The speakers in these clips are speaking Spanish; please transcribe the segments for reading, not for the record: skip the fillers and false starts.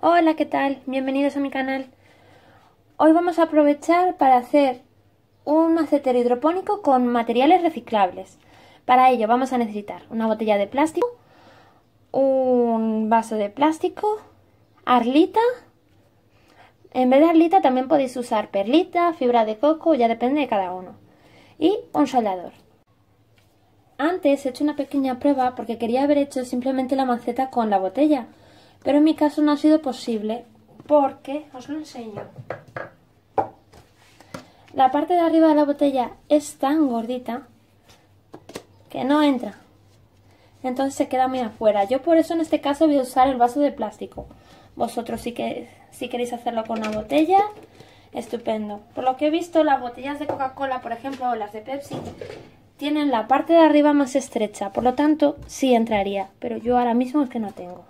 Hola, ¿qué tal? Bienvenidos a mi canal. Hoy vamos a aprovechar para hacer un macetero hidropónico con materiales reciclables. Para ello vamos a necesitar una botella de plástico, un vaso de plástico, arlita. En vez de arlita también podéis usar perlita, fibra de coco, ya depende de cada uno. Y un soldador. Antes he hecho una pequeña prueba porque quería haber hecho simplemente la maceta con la botella, pero en mi caso no ha sido posible porque, os lo enseño, la parte de arriba de la botella es tan gordita que no entra, entonces se queda muy afuera. Yo por eso en este caso voy a usar el vaso de plástico. Vosotros si queréis hacerlo con una botella, estupendo. Por lo que he visto, las botellas de Coca-Cola, por ejemplo, o las de Pepsi, tienen la parte de arriba más estrecha, por lo tanto sí entraría, pero yo ahora mismo es que no tengo.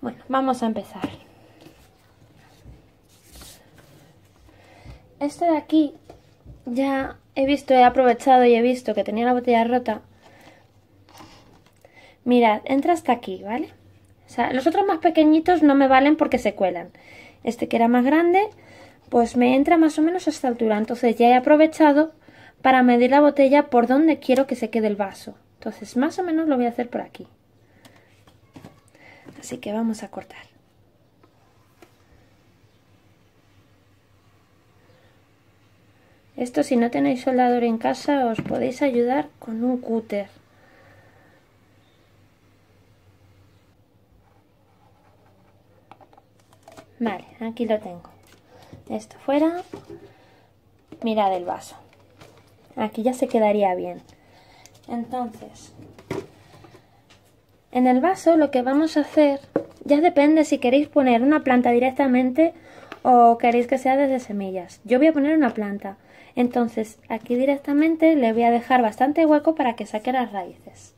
Bueno, vamos a empezar. Esto de aquí ya he aprovechado y he visto que tenía la botella rota. Mirad, entra hasta aquí, ¿vale? O sea, los otros más pequeñitos no me valen porque se cuelan. Este que era más grande, pues me entra más o menos a esta altura. Entonces ya he aprovechado para medir la botella por donde quiero que se quede el vaso. Entonces más o menos lo voy a hacer por aquí. Así que vamos a cortar. Esto, si no tenéis soldador en casa, os podéis ayudar con un cúter. Vale, aquí lo tengo. Esto fuera. Mirad el vaso. Aquí ya se quedaría bien. Entonces, en el vaso lo que vamos a hacer, ya depende si queréis poner una planta directamente o queréis que sea desde semillas. Yo voy a poner una planta. Entonces, aquí directamente le voy a dejar bastante hueco para que saque las raíces.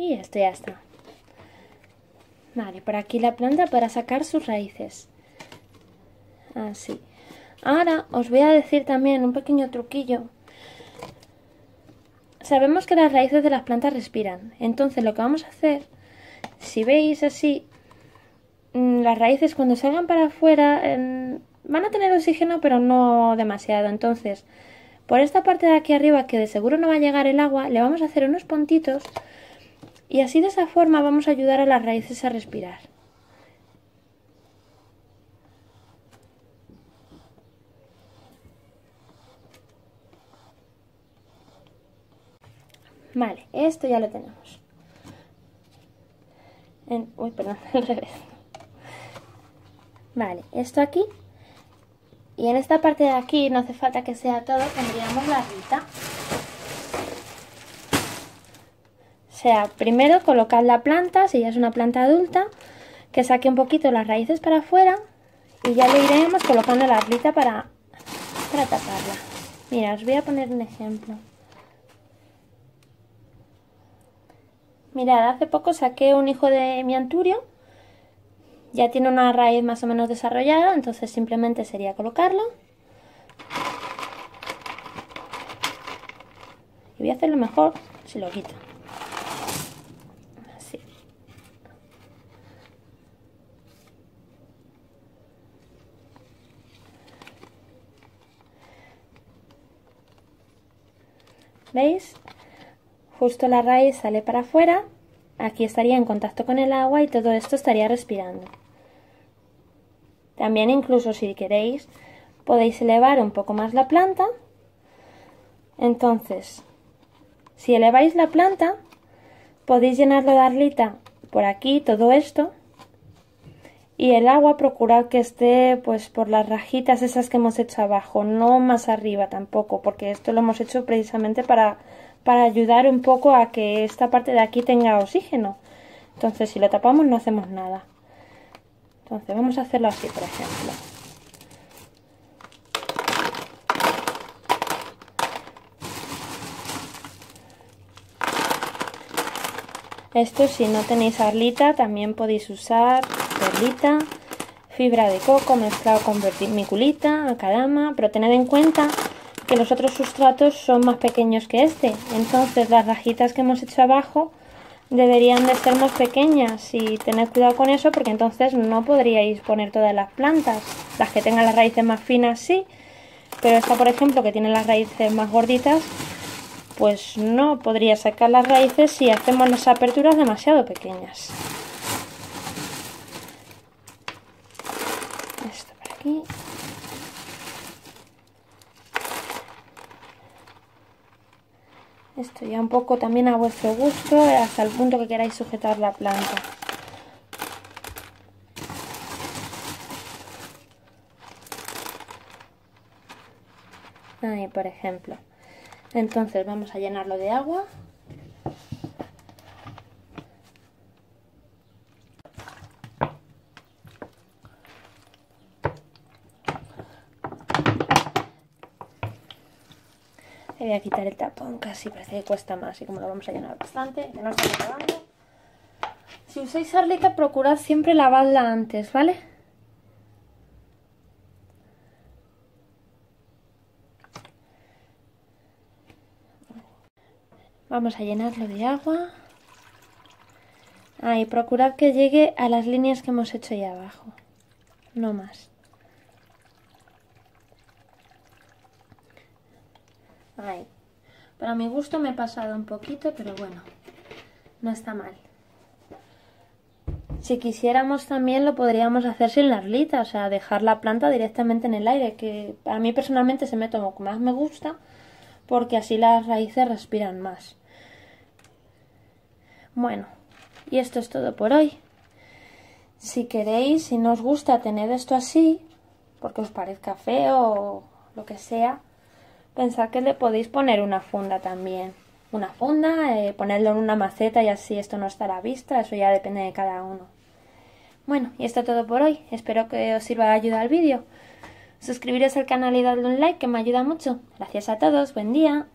Y esto ya está. Vale, por aquí la planta para sacar sus raíces. Así. Ahora os voy a decir también un pequeño truquillo. Sabemos que las raíces de las plantas respiran. Entonces lo que vamos a hacer, si veis así, las raíces cuando salgan para afuera van a tener oxígeno, pero no demasiado. Entonces, por esta parte de aquí arriba, que de seguro no va a llegar el agua, le vamos a hacer unos puntitos. Y así de esa forma vamos a ayudar a las raíces a respirar. Vale, esto ya lo tenemos. Uy, perdón, al revés. Vale, esto aquí. Y en esta parte de aquí, no hace falta que sea todo, pondríamos la arlita. O sea, primero colocad la planta, si ya es una planta adulta, que saque un poquito las raíces para afuera y ya le iremos colocando la arlita para taparla. Mira, os voy a poner un ejemplo. Mirad, hace poco saqué un hijo de mi anturio, ya tiene una raíz más o menos desarrollada, entonces simplemente sería colocarlo. Y voy a hacerlo mejor si lo quito. Así. ¿Veis? Justo la raíz sale para afuera, aquí estaría en contacto con el agua y todo esto estaría respirando. También incluso si queréis podéis elevar un poco más la planta. Entonces, si eleváis la planta, podéis llenarlo de arlita por aquí, todo esto. Y el agua procurad que esté pues por las rajitas esas que hemos hecho abajo, no más arriba tampoco, porque esto lo hemos hecho precisamente para ayudar un poco a que esta parte de aquí tenga oxígeno. Entonces si lo tapamos no hacemos nada. Entonces vamos a hacerlo así, por ejemplo. Esto, si no tenéis arlita, también podéis usar perlita, fibra de coco mezclado con vermiculita, macadama, pero tened en cuenta que los otros sustratos son más pequeños que este, entonces las rajitas que hemos hecho abajo deberían de ser más pequeñas y tened cuidado con eso, porque entonces no podríais poner todas las plantas. Las que tengan las raíces más finas sí, pero esta, por ejemplo, que tiene las raíces más gorditas, pues no podría sacar las raíces si hacemos las aperturas demasiado pequeñas. Esto por aquí. Esto ya un poco también a vuestro gusto, hasta el punto que queráis sujetar la planta. Ahí, por ejemplo. Entonces vamos a llenarlo de agua. Le voy a quitar el tapón, casi parece que cuesta más, y como lo vamos a llenar bastante, que no está acabando. Si usáis arlita, procurad siempre lavarla antes, ¿vale? Vamos a llenarlo de agua. Ahí, procurad que llegue a las líneas que hemos hecho ahí abajo, no más. Ahí. Para mi gusto me he pasado un poquito, pero bueno, no está mal. Si quisiéramos también lo podríamos hacer sin la arlita, o sea, dejar la planta directamente en el aire, que a mí personalmente se me toma como más me gusta, porque así las raíces respiran más. Bueno, y esto es todo por hoy. Si queréis, si no os gusta tener esto así, porque os parezca feo o lo que sea, pensad que le podéis poner una funda también. Una funda, ponerlo en una maceta y así esto no estará a vista, eso ya depende de cada uno. Bueno, y esto es todo por hoy. Espero que os sirva de ayuda el vídeo. Suscribiros al canal y darle un like, que me ayuda mucho. Gracias a todos, buen día.